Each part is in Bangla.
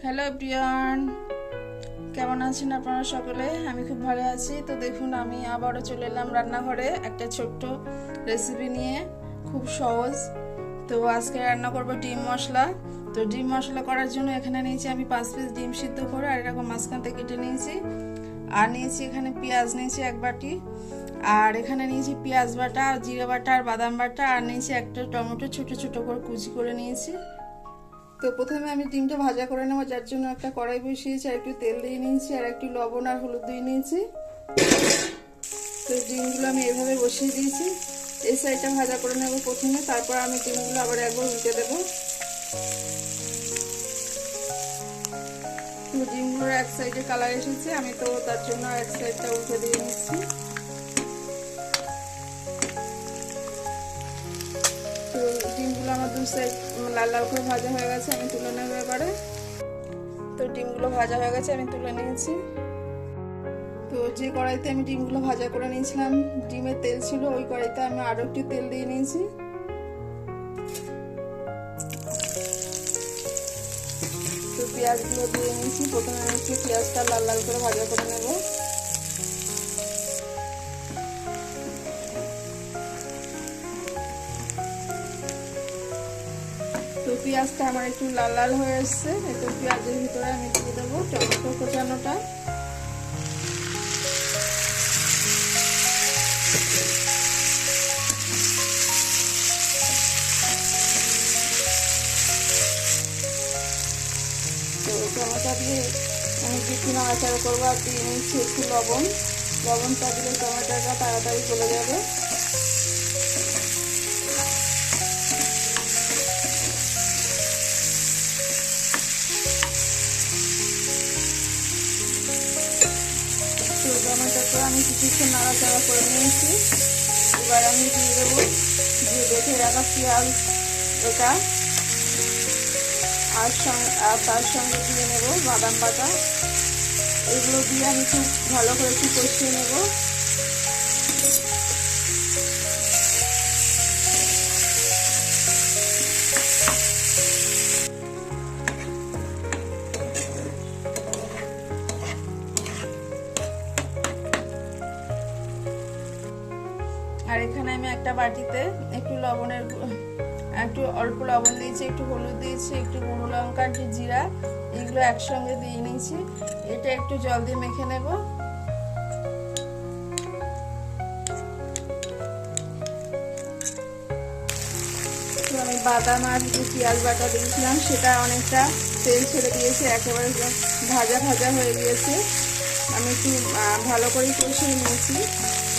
হ্যালো এভরিওয়ান, কেমন আছেন আপনারা সকলে? আমি খুব ভালো আছি। তো দেখুন, আমি আবারও চলে এলাম রান্নাঘরে একটা ছোট্ট রেসিপি নিয়ে, খুব সহজ। তো আজকে রান্না করব ডিম মশলা। তো ডিম মশলা করার জন্য এখানে নিয়েছি আমি 5 পিস ডিম সিদ্ধ করে, আর এরকম মাঝখান থেকে কেটে নিয়েছি। আর নিয়েছি এখানে পেঁয়াজ নিয়েছি 1 বাটি, আর এখানে নিয়েছি পেঁয়াজ বাটা, জিরা বাটা, আর বাদাম বাটা, আর নিয়েছি একটা টমেটো ছোট ছোট করে কুচি করে নিয়েছি। তো প্রথমে আমি ডিমটা ভাজা করে নেবো, যার জন্য একটা কড়াই বসিয়েছি, আর একটু তেল দিয়ে নিয়েছি, আর একটু লবণ আর হলুদ দিয়ে নিয়েছি। তো ডিমগুলো আমি এভাবে বসিয়ে দিয়েছি। এই সাইডটা ভাজা করে নেবো প্রথমে, তারপর আমি ডিমগুলো আবার একবার উল্টে দেবো। তো ডিমগুলোর এক সাইডে কালার এসেছে, আমি তো তার জন্য এক সাইডটা উল্টে দিয়ে নিচ্ছি। তো ডিমগুলো আমার 2 সাইড লাল লাল করে ভাজা হয়ে গেছে, আমি তুলে নেবো এবারে। তো ডিমগুলো ভাজা হয়ে গেছে, আমি তুলে নিয়েছি। তো যে কড়াইতে আমি ডিমগুলো ভাজা করে নিয়েছিলাম, ডিমের তেল ছিল, ওই কড়াইতে আমি আরো একটু তেল দিয়ে নিয়েছি। তো পেঁয়াজগুলো দিয়ে নিয়েছি। প্রথমে আমি একটু পেঁয়াজটা লাল লাল করে ভাজা করে নেব। তো পেঁয়াজটা আমার একটু লাল লাল হয়ে এসছে। তো পেঁয়াজের ভিতরে আমি দিয়ে দেবো টমেটো কোচানোটা। তো টমেটো দিয়ে আমি একটু নাড়াচাড়া করবো, আর দিয়ে নিচ্ছি একটু লবণ। লবণটা দিলে টমেটোটা তাড়াতাড়ি গলে যাবে। তো টমেটোটা আমি কিছুক্ষণ নাড়াচাড়া করে নিয়েছি। এবার আমি দিয়ে দেবো যে বেটে রাখা পেঁয়াজ এটা, আর তার সঙ্গে দিয়ে নেব বাদাম বাটা। এগুলো দিয়ে আমি খুব ভালো করে একটু কষিয়ে নেব। আর এখানে আমি একটা বাটিতে একটু অল্প লবণ দিয়েছি, একটু হলুদ দিয়েছি, একটু গুঁড়ো লঙ্কা, একটু জিরা, এগুলো একসঙ্গে দিয়ে নিয়েছি। এটা একটু জল দিয়ে মেখে নেব। তো আমি বাদাম আর যে পেঁয়াজ বাটা দিয়েছিলাম, সেটা অনেকটা তেল ছেড়ে দিয়েছে, একেবারে ভাজা ভাজা হয়ে গিয়েছে। আমি একটু ভালো করে কষিয়ে নিয়েছি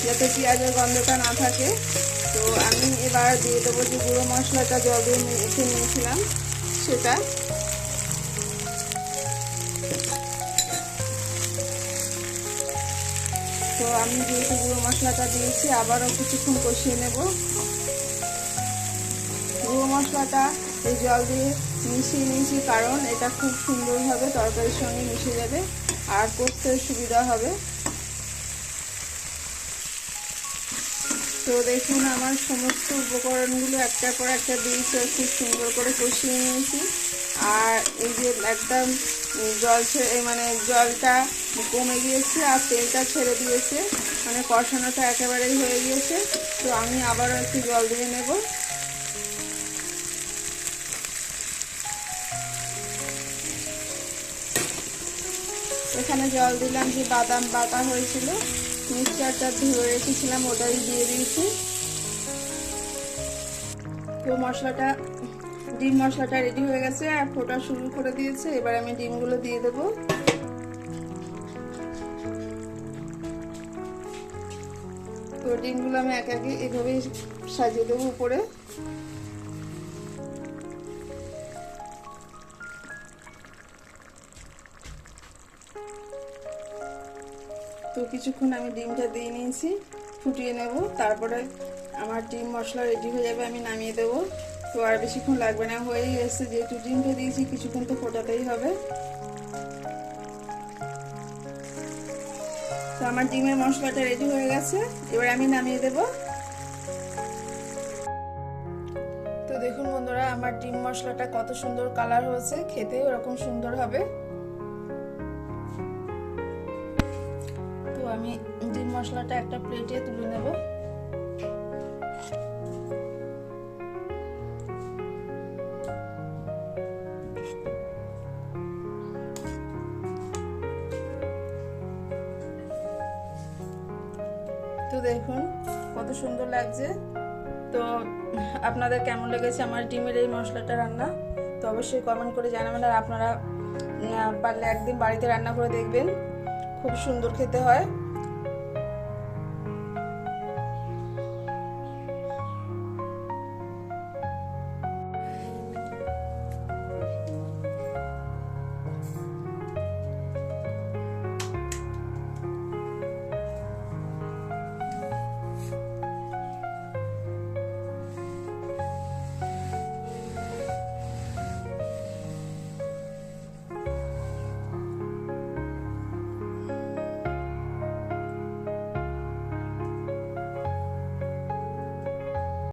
যাতে পেঁয়াজের গন্ধটা না থাকে। তো আমি এবার দিয়ে দেবো যে গুঁড়ো মশলাটা জল দিয়ে মেখে নিয়েছিলাম সেটা। তো আমি যেহেতু গুঁড়ো মশলাটা দিয়েছি, আবারও কিছুক্ষণ কষিয়ে নেব। গুঁড়ো মশলাটা এই জল দিয়ে মিশিয়ে নিয়েছি, কারণ এটা খুব সুন্দরভাবে তরকারির সঙ্গে মিশে যাবে আর করতে সুবিধা হবে। তো দেখুন, আমার সমস্ত উপকরণগুলো একটার পর একটা দিয়েছি, খুব সুন্দর করে কষিয়ে নিয়েছি। আর এই যে একদম জলটা কমে গিয়েছে আর তেলটা ছেড়ে দিয়েছে, মানে কষানোটা একেবারেই হয়ে গিয়েছে। তো আমি আবারও একটু জল দিয়ে নেব। এখানে জল দিলাম, যে বাদাম বাটা হয়েছিল, মিক্সচারটা ধুয়ে রেখেছিলাম, ওটাই দিয়ে দিয়েছি। তো ডিম মশলাটা রেডি হয়ে গেছে আর ফোটা শুরু করে দিয়েছে। এবার আমি ডিমগুলো দিয়ে দেবো। তো ডিমগুলো আমি একে একে এভাবেই সাজিয়ে দেবো উপরে। তো কিছুক্ষণ আমি ডিমটা দিয়ে নিয়েছি, ফুটিয়ে নেব, তারপরে আমার ডিম মশলা রেডি হয়ে যাবে, আমি নামিয়ে দেবো। তো আর বেশিক্ষণ লাগবে না, হয়েই এসছে, যেহেতু ডিমটা দিয়েছি কিছুক্ষণ তো ফোটাতেই হবে। তো আমার ডিমের মশলাটা রেডি হয়ে গেছে, এবার আমি নামিয়ে দেব। তো দেখুন বন্ধুরা, আমার ডিম মশলাটা কত সুন্দর কালার হয়েছে, খেতেও এরকম সুন্দর হবে। তো আমি ডিম মশলাটা একটা প্লেটে তুলে নেব। তো দেখুন কত সুন্দর লাগছে। তো আপনাদের কেমন লেগেছে আমার ডিমের এই মশলাটা রান্না, তো অবশ্যই কমেন্ট করে জানাবেন। আর আপনারা পারলে একদিন বাড়িতে রান্না করে দেখবেন, খুব সুন্দর খেতে হয়।